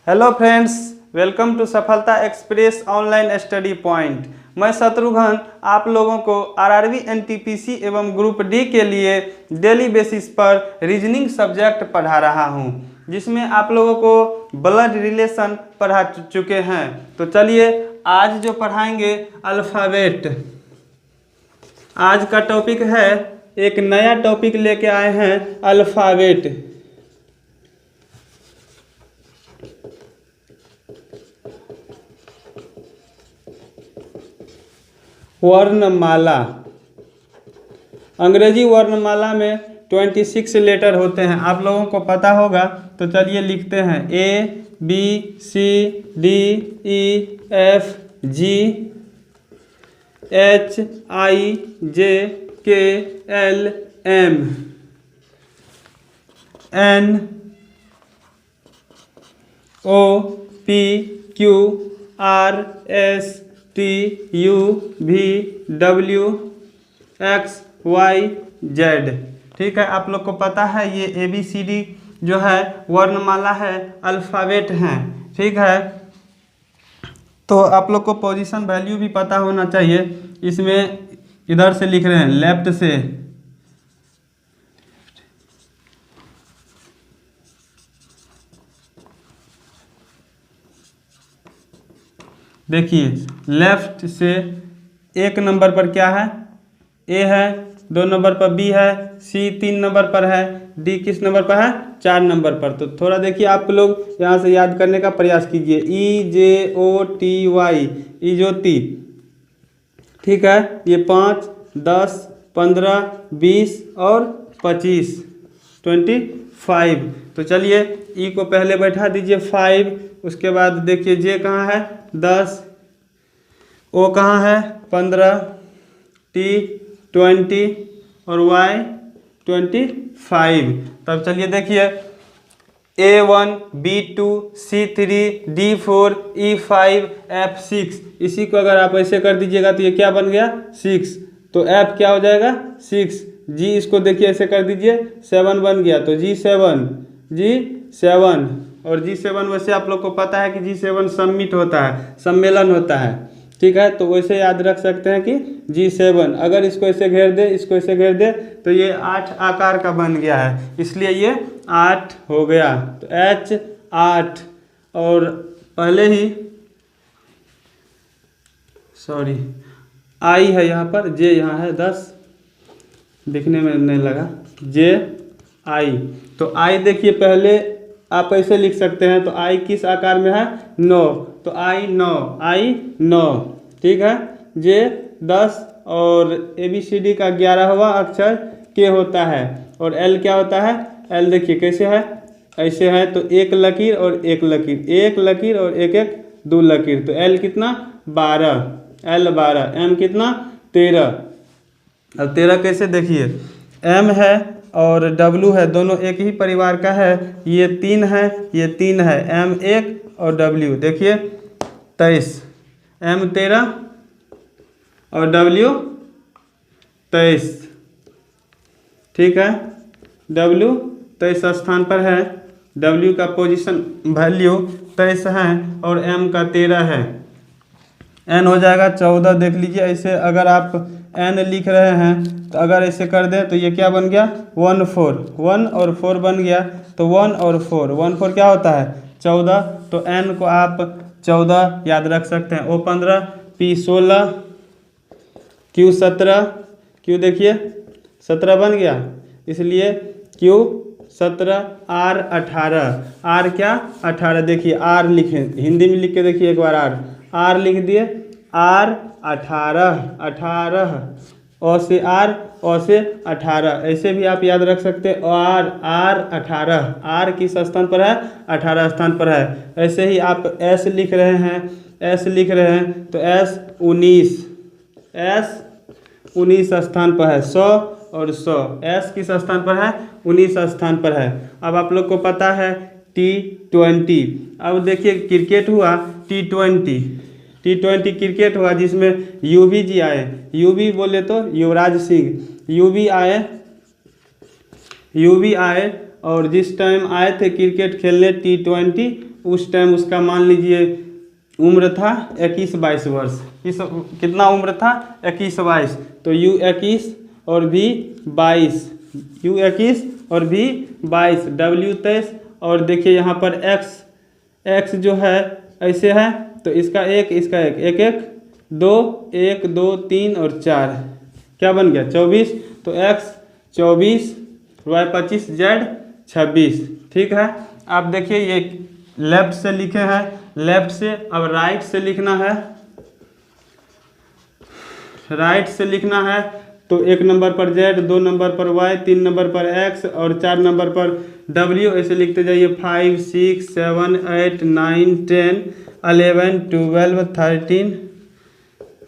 Hello friends, welcome to सफलता express online study point. मैं शत्रुघ्न आप लोगों को आरआरबी एनटीपीसी एवं ग्रुप डी के लिए डेली बेसिस पर रीजनिंग सब्जेक्ट पढ़ा रहा हूं, जिसमें आप लोगों को ब्लड रिलेशन पढ़ा चुके हैं। तो चलिए आज जो पढ़ाएंगे अल्फ़ाबेट। आज का टॉपिक है, एक नया टॉपिक लेके आए हैं, अल्फ़ाबेट। वर्णमाला। अंग्रेजी वर्णमाला में 26 लेटर होते हैं, आप लोगों को पता होगा। तो चलिए लिखते हैं ABCDEFGHIJKLMNOPQRSTUVWXYZ। ठीक है, आप लोग को पता है ये ABCD जो है वर्णमाला है, अल्फ़ाबेट हैं। ठीक है, तो आप लोग को पोजीशन वैल्यू भी पता होना चाहिए। इसमें इधर से लिख रहे हैं, लेफ्ट से। देखिए लेफ्ट से एक नंबर पर क्या है, ए है, 2 नंबर पर बी है, सी 3 नंबर पर है, डी किस नंबर पर है, 4 नंबर पर। तो थोड़ा देखिए, आप लोग यहाँ से याद करने का प्रयास कीजिए। EJOTY, इजोती। ठीक है, ये 5, 10, 15, 20 और 25, 25। तो चलिए ई को पहले बैठा दीजिए 5। उसके बाद देखिए जे कहाँ है, 10, ओ कहाँ है, 15, टी 20 और वाई 25। तब चलिए देखिए A1, B2, C3, D4, E5, F6। इसी को अगर आप ऐसे कर दीजिएगा तो ये क्या बन गया, 6। तो F क्या हो जाएगा, 6। G इसको देखिए ऐसे कर दीजिए, 7 बन गया। तो G7 और G7 वैसे आप लोग को पता है कि G7 सम्मिट होता है, सम्मेलन होता है। ठीक है, तो वैसे याद रख सकते हैं कि G7। अगर इसको ऐसे घेर दे, इसको ऐसे घेर दे, तो ये 8 आकार का बन गया है, इसलिए ये 8 हो गया। तो H 8। और पहले ही I है यहाँ पर, J यहाँ है 10, दिखने में नहीं लगा, JI। तो I देखिए पहले आप ऐसे लिख सकते हैं। तो I किस आकार में है, 9। तो I 9। ठीक है, J 10 और ABCD का 11वां अक्षर K होता है। और L क्या होता है, L देखिए कैसे है, ऐसे है। तो एक लकीर और एक लकीर, एक लकीर और एक एक 2 लकीर। तो L कितना, 12, L 12। M कितना, 13। अब 13 कैसे, देखिए M है और W है, दोनों एक ही परिवार का है। ये 3 है, ये 3 है, M 1 और W देखिए 23। M 13 और W 23। ठीक है, W 23 स्थान पर है। W का पोजीशन वैल्यू 23 है और M का 13 है। N हो जाएगा 14। देख लीजिए ऐसे, अगर आप N लिख रहे हैं तो अगर ऐसे कर दें तो ये क्या बन गया, 1 4, 1 और 4 बन गया। तो 1 और 4, 1 4 क्या होता है, 14। तो N को आप 14 याद रख सकते हैं। O 15, P 16, Q 17, Q देखिए 17 बन गया, इसलिए Q 17, R 18, R क्या, 18। देखिए R लिखें, हिंदी में लिख के देखिए एक बार, R लिख दिए, R 18। O से R, O से 18। ऐसे भी आप याद रख सकते हैं, R 18। R किस स्थान पर है, 18 स्थान पर है। ऐसे ही आप S लिख रहे हैं, S लिख रहे हैं तो S 19 स्थान पर है। 100 और 100, S किस स्थान पर है, 19 स्थान पर है। अब आप लोग को पता है T20। अब देखिए क्रिकेट हुआ T20 क्रिकेट हुआ, जिसमें UV जी आए। UV बोले तो युवराज सिंह, UV आए और जिस टाइम आए थे क्रिकेट खेलने T20, उस टाइम उसका मान लीजिए उम्र था 21-22 वर्ष। कितना उम्र था? 21-22। तो U21 और V22, U21 और V22, W23 और देखिए यहाँ पर X जो है ऐसे है, तो इसका एक, इसका एक, एक एक 2, 1 2 3 और 4, क्या बन गया? 24। तो X 24, Y 25, Z 26। ठीक है। आप देखिए ये लेफ्ट से लिखे हैं, लेफ्ट से। अब राइट से लिखना है, राइट से लिखना है। तो 1 नंबर पर Z, 2 नंबर पर Y, 3 नंबर पर X और 4 नंबर पर W। ऐसे लिखते जाइए 5 6 7 8 9 10 11 12 13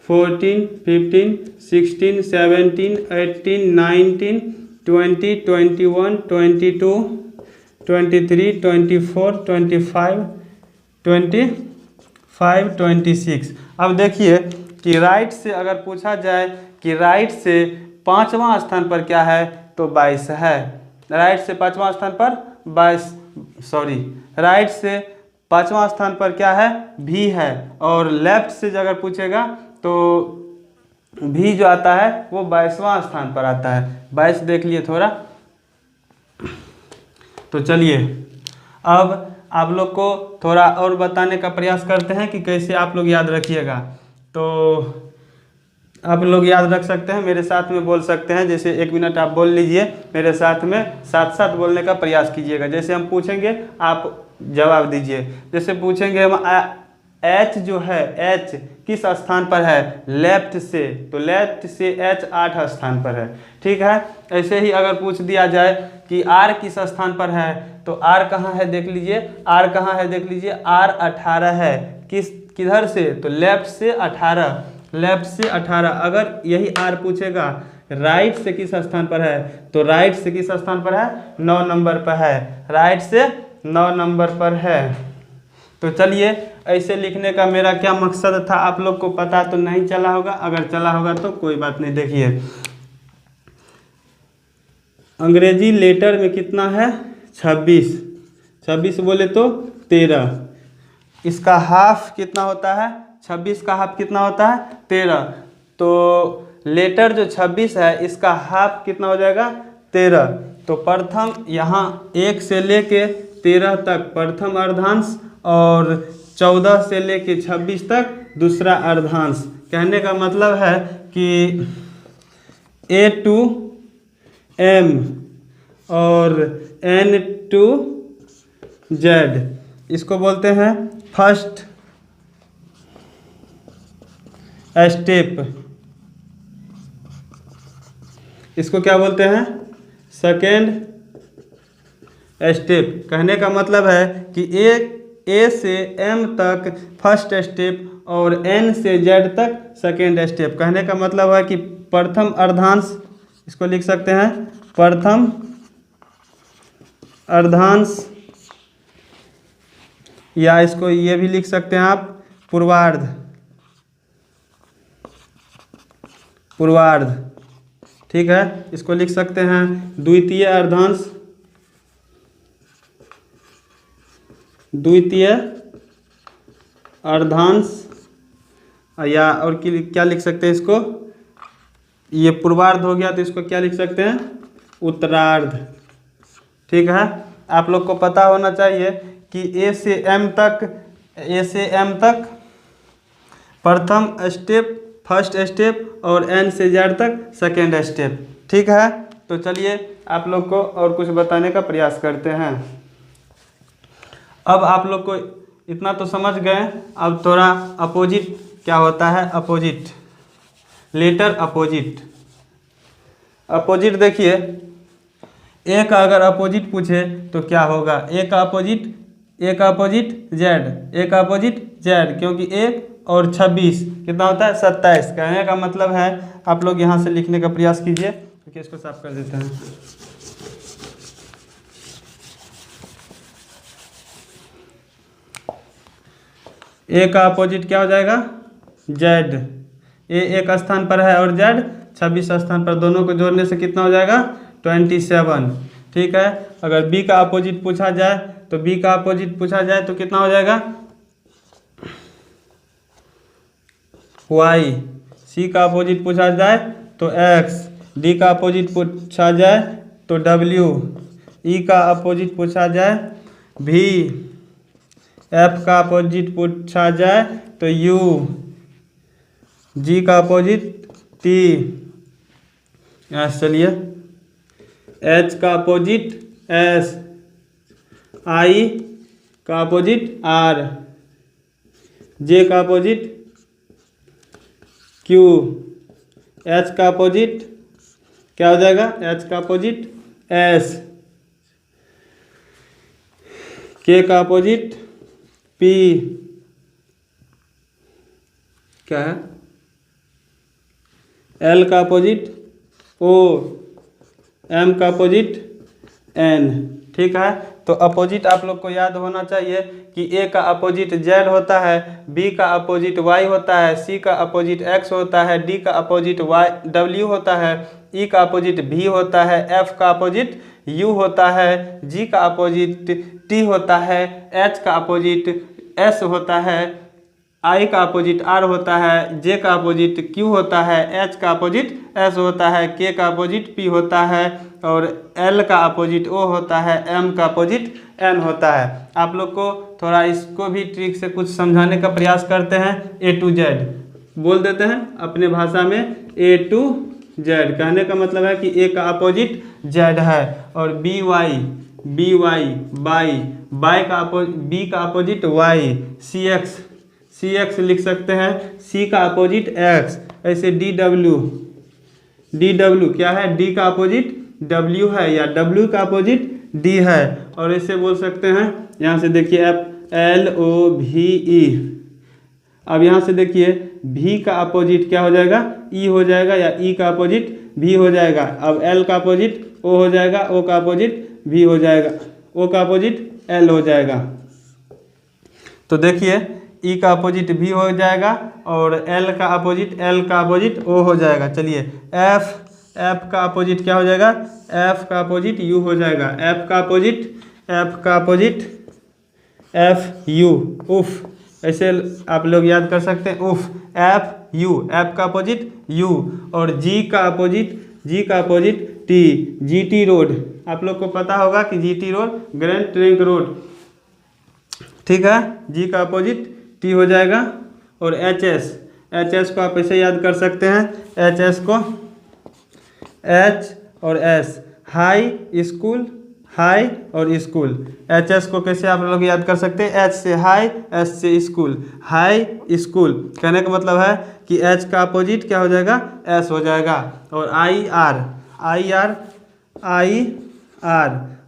14 15 16 17 18 19 20 21 22 23 24 25 26। अब देखिए कि राइट से अगर पूछा जाए कि राइट से 5वां स्थान पर क्या है, तो 22 है। राइट से 5वां स्थान पर 22, सॉरी, राइट से 5वां स्थान पर क्या है? भी है। और लेफ्ट से अगर पूछेगा तो भी जो आता है वो 22वां स्थान पर आता है। 22 देख लिए थोड़ा। तो चलिए अब आप लोग को थोड़ा और बताने का प्रयास करते हैं कि कैसे आप लोग याद रखिएगा। तो आप लोग याद रख सकते हैं, मेरे साथ में बोल सकते हैं। जैसे 1 मिनट आप बोल लीजिए मेरे साथ में, साथ साथ बोलने का प्रयास कीजिएगा। जैसे हम पूछेंगे आप जवाब दीजिए। जैसे पूछेंगे हम H जो है, H किस स्थान पर है? लेफ्ट से। तो लेफ्ट से H 8 स्थान पर है। ठीक है। ऐसे ही अगर पूछ दिया जाए कि R किस स्थान पर है, तो R कहाँ है देख लीजिए, R कहाँ है देख लीजिए, R 18 है। किधर से? तो लेफ्ट से 18, लेफ्ट से 18। अगर यही R पूछेगा राइट से किस स्थान पर है, तो राइट से किस स्थान पर है? 9 नंबर पर है। राइट से 9 नंबर पर है। तो चलिए ऐसे लिखने का मेरा क्या मकसद था आप लोग को पता तो नहीं चला होगा, अगर चला होगा तो कोई बात नहीं। देखिए अंग्रेजी लेटर में कितना है? 26। 26 बोले तो 13। इसका हाफ कितना होता है? 26 का हाफ कितना होता है? 13। तो लेटर जो 26 है इसका हाफ कितना हो जाएगा? 13। तो प्रथम यहाँ 1 से लेके 13 तक प्रथम अर्धांश और 14 से लेके 26 तक दूसरा अर्धांश। कहने का मतलब है कि A to M और N to Z, इसको बोलते हैं फर्स्ट स्टेप। इसको क्या बोलते हैं? Second step. कहने का मतलब है कि A से M तक फर्स्ट स्टेप और N से Z तक सेकेंड स्टेप। कहने का मतलब है कि प्रथम अर्धांश, इसको लिख सकते हैं प्रथम अर्धांश, या इसको ये भी लिख सकते हैं आप पूर्वार्ध, पूर्वार्ध। ठीक है। इसको लिख सकते हैं द्वितीय अर्धांश, द्वितीय अर्धांश, या और क्या लिख सकते हैं इसको? ये पूर्वार्ध हो गया तो इसको क्या लिख सकते हैं? उत्तरार्ध। ठीक है। आप लोग को पता होना चाहिए कि A से M तक प्रथम स्टेप फर्स्ट स्टेप और N से Z तक सेकेंड स्टेप। ठीक है। तो चलिए आप लोग को और कुछ बताने का प्रयास करते हैं। अब आप लोग को इतना तो समझ गए। अब थोड़ा अपोजिट क्या होता है? Opposite, letter opposite. अपोजिट देखिए, A का अगर अपोजिट पूछे तो क्या होगा? A का अपोजिट Z, A का अपोजिट Z, क्योंकि 1 और 26 कितना होता है? 27। कहने का मतलब है आप लोग यहाँ से लिखने का प्रयास कीजिए। तो इसको साफ कर देते हैं। A का अपोजिट क्या हो जाएगा? Z। A 1 स्थान पर है और Z 26 स्थान पर, दोनों को जोड़ने से कितना हो जाएगा? 27। ठीक है। अगर बी का अपोजिट पूछा जाए तो बी का अपोजिट पूछा जाए तो कितना हो जाएगा y, सी का अपोजिट पूछा जाए तो x, डी का अपोजिट पूछा जाए तो w, ई का अपोजिट पूछा जाए v, एफ का अपोजिट पूछा जाए तो u, जी का अपोजिट t, चलिए h का अपोजिट s, i का अपोजिट r, j का अपोजिट q, h का अपोजिट क्या हो जाएगा h का अपोजिट s, k का अपोजिट p, क्या है l का अपोजिट o, m का अपोजिट n। ठीक है, तो अपोजिट आप लोग को याद होना चाहिए कि a का अपोजिट z होता है, b का अपोजिट y होता है, c का अपोजिट x होता है, d का अपोजिट w होता है, e का अपोजिट v होता है, f का अपोजिट u होता है, g का अपोजिट t होता है, h का अपोजिट s होता है, I का अपोजिट R होता है, J का अपोजिट Q होता है, H का अपोजिट S होता है, K का अपोजिट P होता है और L का अपोजिट O होता है, M का अपोजिट N होता है। आप लोग को थोड़ा इसको भी ट्रिक से कुछ समझाने का प्रयास करते हैं। A to Z बोल देते हैं अपने भाषा में, A to Z कहने का मतलब है कि A का अपोजिट Z है और B का अपोजिट Y, सी एक्स लिख सकते हैं, सी का अपोजिट एक्स, ऐसे डी डब्ल्यू क्या है, डी का अपोजिट डब्ल्यू है या डब्ल्यू का अपोजिट डी है। और ऐसे बोल सकते हैं, यहाँ से देखिए आप एल ओ भी ई, अब यहाँ से देखिए भी का अपोजिट क्या हो जाएगा, ई हो जाएगा या ई का अपोजिट भी हो जाएगा। अब एल का अपोजिट ओ हो जाएगा, ओ का अपोजिट भी हो जाएगा, ओ का अपोजिट एल हो जाएगा। तो देखिए ई का अपोजिट भी हो जाएगा और एल का अपोजिट ओ हो जाएगा। चलिए एफ का अपोजिट क्या हो जाएगा, एफ का अपोजिट यू हो जाएगा, एफ का अपोजिट एफ यू, उफ ऐसे आप लोग याद कर सकते हैं, उफ एफ यू, एफ का अपोजिट यू। और जी का opposite T, G T road, आप लोग को पता होगा कि G T road grand trunk road, ठीक है। जी का अपोजिट टी हो जाएगा। और एच एस को आप ऐसे याद कर सकते हैं, एच एस को एच और एस, हाई स्कूल, हाई और स्कूल। एच एस को कैसे आप लोग याद कर सकते हैं, एच से हाई, एस से स्कूल, हाई स्कूल कहने का मतलब है कि एच का अपोजिट क्या हो जाएगा, एस हो जाएगा। और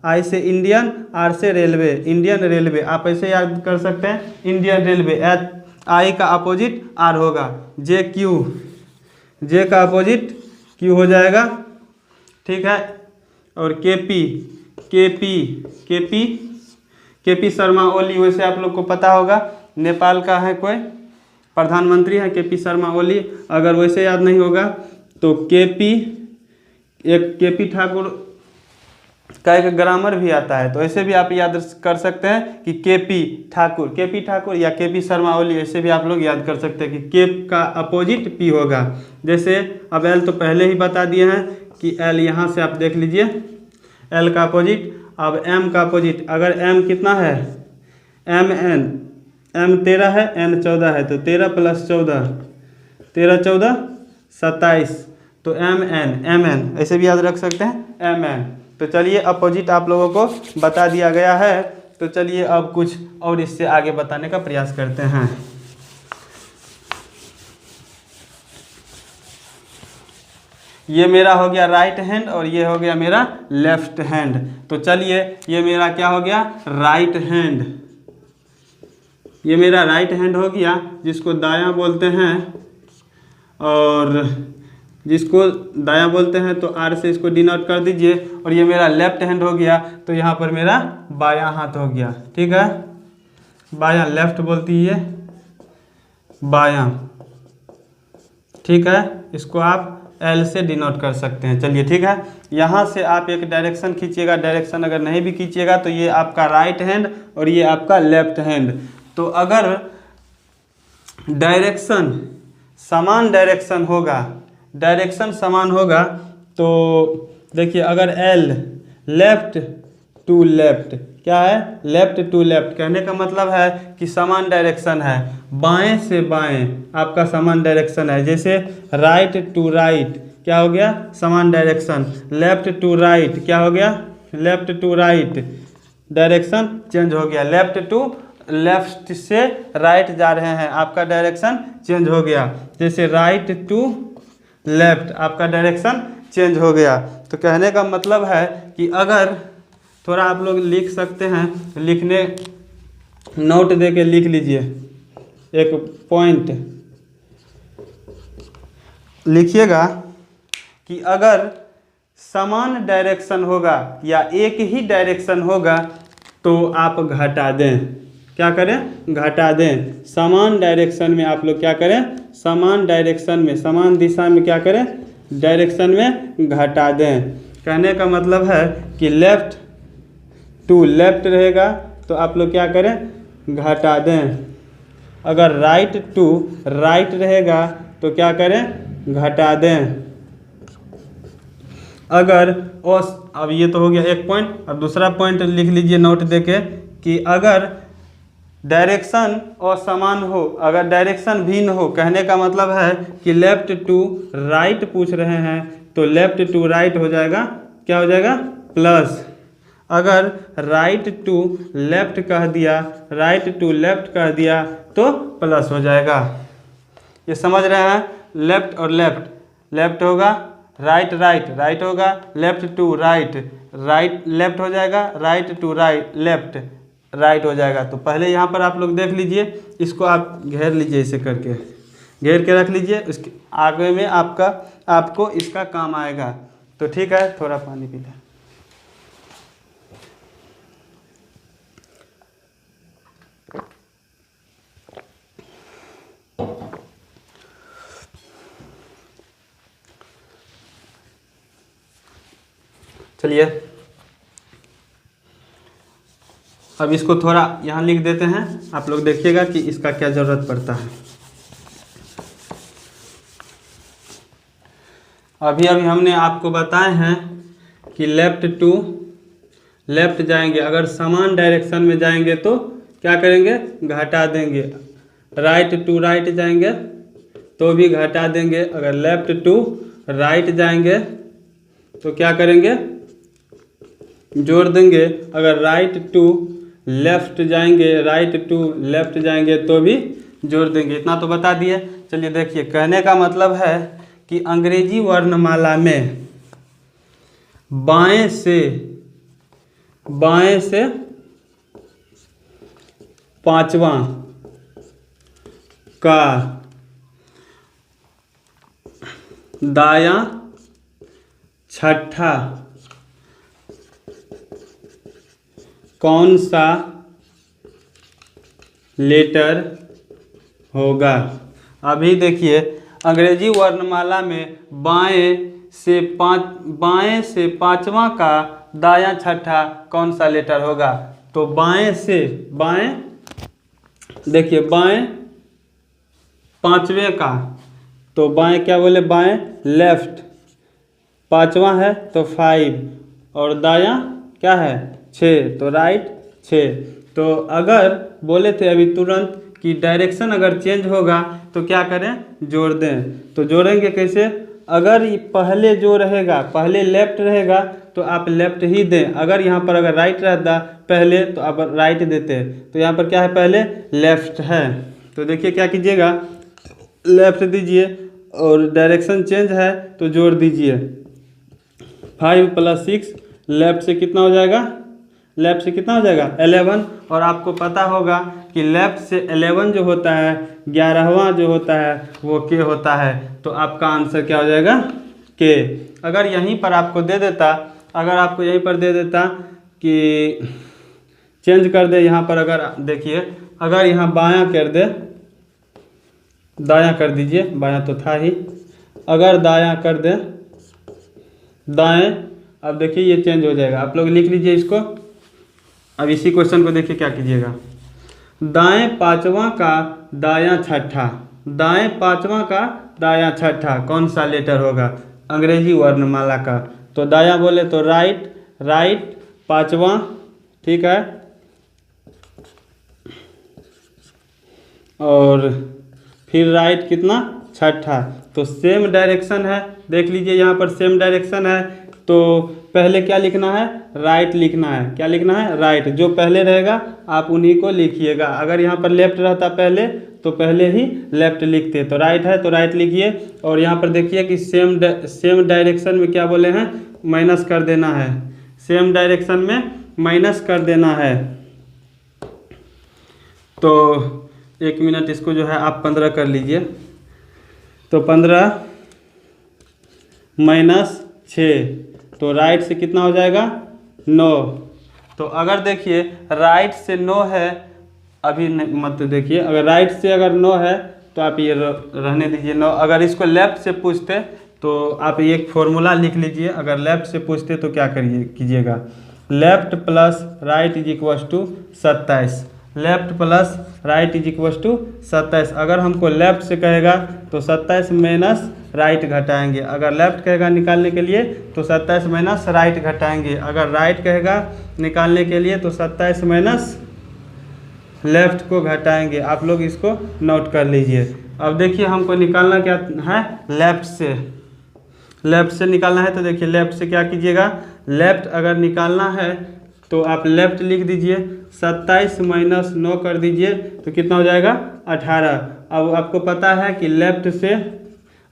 आई से इंडियन, आर से रेलवे, इंडियन रेलवे आप ऐसे याद कर सकते हैं, इंडियन रेलवे। आई का अपोजिट आर होगा। जे का अपोजिट क्यू हो जाएगा, ठीक है। और के पी शर्मा ओली, वैसे आप लोग को पता होगा नेपाल का है, कोई प्रधानमंत्री है के पी शर्मा ओली। अगर वैसे याद नहीं होगा तो के पी ठाकुर का एक ग्रामर भी आता है, तो ऐसे भी आप याद कर सकते हैं कि के पी ठाकुर या के पी शर्मा ओली, ऐसे भी आप लोग याद कर सकते हैं कि के का अपोजिट पी होगा। जैसे अब एल तो पहले ही बता दिए हैं कि एल, यहाँ से आप देख लीजिए एल का अपोजिट। अब एम का अपोजिट, अगर एम कितना है, एम 13 है, एन 14 है, तो 13 + 14, 13 14 27, तो एम एन ऐसे भी याद रख सकते हैं, एम एन। तो चलिए अपोजिट आप लोगों को बता दिया गया है, तो चलिए अब कुछ और इससे आगे बताने का प्रयास करते हैं। ये मेरा हो गया राइट हैंड और ये हो गया मेरा लेफ्ट हैंड। तो चलिए ये मेरा क्या हो गया, राइट हैंड, ये मेरा राइट हैंड हो गया, जिसको दायां बोलते हैं, और जिसको दायां बोलते हैं तो आर से इसको डिनोट कर दीजिए। और ये मेरा लेफ्ट हैंड हो गया, तो यहाँ पर मेरा बायां हाथ हो गया, ठीक है। बायां, लेफ्ट बोलती है बायां, ठीक है। इसको आप एल से डिनोट कर सकते हैं। चलिए ठीक है, यहाँ से आप एक डायरेक्शन खींचिएगा, डायरेक्शन अगर नहीं भी खींचिएगा तो ये आपका राइट हैंड और ये आपका लेफ्ट हैंड। तो अगर डायरेक्शन समान डायरेक्शन होगा, डायरेक्शन समान होगा तो देखिए, अगर एल लेफ्ट टू लेफ्ट, क्या है, लेफ्ट टू लेफ्ट, कहने का मतलब है कि समान डायरेक्शन है, बाएं से बाएं आपका समान डायरेक्शन है। जैसे राइट टू राइट क्या हो गया, समान डायरेक्शन, लेफ्ट टू राइट क्या हो गया, left to right, direction change हो गया, लेफ्ट टू लेफ्ट से राइट जा रहे हैं, आपका डायरेक्शन चेंज हो गया। जैसे राइट टू लेफ्ट आपका डायरेक्शन चेंज हो गया। तो कहने का मतलब है कि अगर थोड़ा आप लोग लिख सकते हैं, लिखने नोट दे के लिख लीजिए, एक पॉइंट लिखिएगा कि अगर समान डायरेक्शन होगा या एक ही डायरेक्शन होगा तो आप घटा दें, क्या करें, घटा दें। समान डायरेक्शन में आप लोग क्या करें, समान डायरेक्शन में, समान दिशा में क्या करें, डायरेक्शन में घटा दें। कहने का मतलब है कि लेफ्ट टू लेफ्ट रहेगा तो आप लोग क्या करें, घटा दें। अगर राइट टू राइट रहेगा तो क्या करें, घटा दें। अगर अब ये तो हो गया एक पॉइंट। अब दूसरा पॉइंट लिख लीजिए नोट देके कि अगर डायरेक्शन असमान हो, अगर डायरेक्शन भिन्न हो, कहने का मतलब है कि लेफ्ट टू राइट पूछ रहे हैं तो लेफ्ट टू राइट हो जाएगा, क्या हो जाएगा, प्लस। अगर राइट टू लेफ्ट कह दिया, राइट टू लेफ्ट कह दिया तो प्लस हो जाएगा। ये समझ रहे हैं, लेफ्ट और लेफ्ट, लेफ्ट होगा राइट, राइट राइट होगा, left to right, right left हो जाएगा, right to right left right हो जाएगा। तो पहले यहाँ पर आप लोग देख लीजिए, इसको आप घेर लीजिए, इसे करके घेर के रख लीजिए, उसके आगे में आपको इसका काम आएगा। तो ठीक है, थोड़ा पानी पी लें। चलिए अब इसको थोड़ा यहाँ लिख देते हैं, आप लोग देखिएगा कि इसका क्या ज़रूरत पड़ता है। अभी हमने आपको बताए हैं कि लेफ्ट टू लेफ्ट जाएंगे, अगर समान डायरेक्शन में जाएंगे तो क्या करेंगे, घटा देंगे। राइट टू राइट जाएंगे तो भी घटा देंगे। अगर लेफ्ट टू राइट जाएंगे तो क्या करेंगे, जोड़ देंगे। अगर राइट टू लेफ्ट जाएंगे, राइट टू लेफ्ट जाएंगे तो भी जोड़ देंगे। इतना तो बता दिए। चलिए देखिए, कहने का मतलब है कि अंग्रेजी वर्णमाला में बाएं से पांचवा का दायां छठा कौन सा लेटर होगा। अभी देखिए, अंग्रेजी वर्णमाला में बाएं से पांचवा का दायां छठा कौन सा लेटर होगा। तो बाएं से बाएं, देखिए बाएं पांचवें का, तो बाएं क्या बोले, बाएं लेफ्ट, पांचवा है तो 5 और दायां क्या है 6, तो राइट 6। तो अगर बोले थे अभी तुरंत कि डायरेक्शन अगर चेंज होगा तो क्या करें, जोड़ दें। तो जोड़ेंगे कैसे, अगर पहले जो रहेगा, पहले लेफ्ट रहेगा तो आप लेफ्ट ही दें। अगर यहाँ पर अगर राइट रहता पहले तो आप राइट देते। तो यहाँ पर क्या है, पहले लेफ्ट है तो देखिए क्या कीजिएगा, लेफ्ट दीजिए और डायरेक्शन चेंज है तो जोड़ दीजिए। 5 + 6 लेफ्ट से कितना हो जाएगा, लेफ्ट से कितना हो जाएगा 11। और आपको पता होगा कि लेफ्ट से 11 जो होता है, 11वां जो होता है वो के होता है। तो आपका आंसर क्या हो जाएगा, के। अगर यहीं पर आपको दे देता, अगर आपको यहीं पर दे देता कि चेंज कर दे, यहाँ पर अगर देखिए, अगर यहाँ बायां कर दे, दायां कर दीजिए, बायां तो था ही, अगर दायां कर दें, दाएं, अब देखिए ये चेंज हो जाएगा। आप लोग लिख लीजिए इसको। अब इसी क्वेश्चन को देखिए क्या कीजिएगा। दाएं पांचवा का दायां छठा, दाएं पांचवा का दायां छठा कौन सा लेटर होगा अंग्रेजी वर्णमाला का? तो दायां बोले तो राइट, राइट पांचवा, ठीक है। और फिर राइट कितना, छठा। तो सेम डायरेक्शन है, देख लीजिए यहाँ पर सेम डायरेक्शन है। तो पहले क्या लिखना है, राइट लिखना है। क्या लिखना है, राइट। जो पहले रहेगा आप उन्हीं को लिखिएगा। अगर यहाँ पर लेफ्ट रहता पहले तो पहले ही लेफ्ट लिखते। तो राइट है तो राइट लिखिए। और यहाँ पर देखिए कि सेम डायरेक्शन में क्या बोले हैं, माइनस कर देना है। सेम डायरेक्शन में माइनस कर देना है। तो 1 मिनट इसको जो है आप 15 कर लीजिए। तो 15 माइनस 6, तो राइट से कितना हो जाएगा, 9। तो अगर देखिए राइट से 9 है, अभी मत देखिए, अगर राइट से अगर 9 है तो आप ये रहने दीजिए 9। अगर इसको लेफ्ट से पूछते तो आप एक फॉर्मूला लिख लीजिए। अगर लेफ्ट से पूछते तो क्या कीजिएगा, left plus right is equals to 27। Left plus right is equals to 27। अगर हमको लेफ्ट से कहेगा तो 27 माइनस राइट घटाएंगे। अगर लेफ्ट कहेगा निकालने के लिए तो 27 माइनस राइट घटाएंगे। अगर राइट कहेगा निकालने के लिए तो 27 माइनस लेफ्ट को घटाएंगे। आप लोग इसको नोट कर लीजिए। अब देखिए हमको निकालना क्या है, लेफ्ट से। लेफ्ट से निकालना है तो देखिए लेफ्ट से क्या कीजिएगा, लेफ्ट अगर निकालना है तो आप लेफ्ट लिख दीजिए। 27 माइनस 9 कर दीजिए तो कितना हो जाएगा, 18। अब आपको पता है कि लेफ्ट से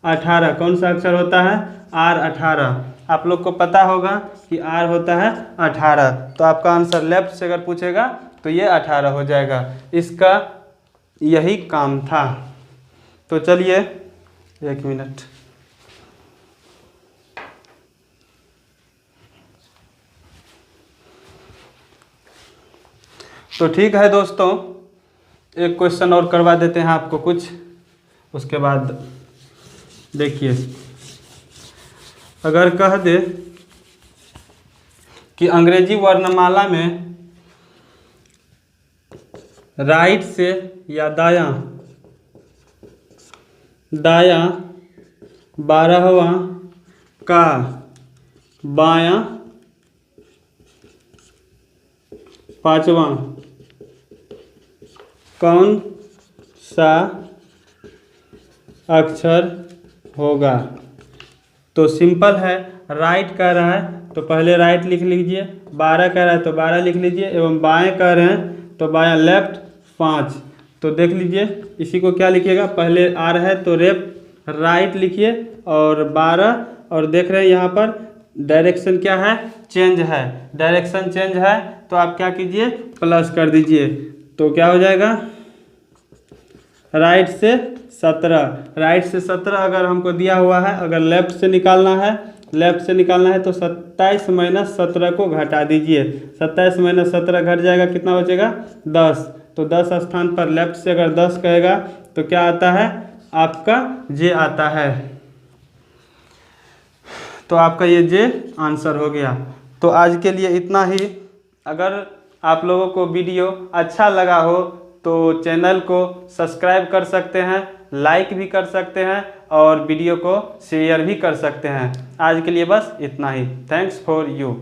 18 कौन सा अक्षर होता है, R 18। आप लोग को पता होगा कि R होता है 18। तो आपका आंसर लेफ्ट से अगर पूछेगा तो ये 18 हो जाएगा। इसका यही काम था। तो चलिए 1 मिनट। तो ठीक है दोस्तों, एक क्वेश्चन और करवा देते हैं आपको कुछ, उसके बाद देखिए। अगर कह दे कि अंग्रेजी वर्णमाला में राइट से या दायां, दायां 12वां का बायां 5वां कौन सा अक्षर होगा? तो सिंपल है, राइट कह रहा है तो पहले राइट लिख लीजिए, 12 कह रहा है तो 12 लिख लीजिए, एवं बाएं कह रहे हैं तो बायां लेफ्ट 5। तो देख लीजिए इसी को क्या लिखिएगा, पहले आर है तो राइट लिखिए और 12, और देख रहे हैं यहाँ पर डायरेक्शन क्या है, चेंज है। डायरेक्शन चेंज है तो आप क्या कीजिए, प्लस कर दीजिए। तो क्या हो जाएगा, राइट से 17। राइट से 17 अगर हमको दिया हुआ है, अगर लेफ्ट से निकालना है, लेफ्ट से निकालना है तो 27 माइनस 17 को घटा दीजिए। 27 माइनस 17 घट जाएगा, कितना बचेगा, 10। तो 10 स्थान पर लेफ्ट से अगर 10 कहेगा तो क्या आता है, आपका जे आता है। तो आपका ये जे आंसर हो गया। तो आज के लिए इतना ही। अगर आप लोगों को वीडियो अच्छा लगा हो तो चैनल को सब्सक्राइब कर सकते हैं, लाइक भी कर सकते हैं और वीडियो को शेयर भी कर सकते हैं। आज के लिए बस इतना ही। Thanks for you.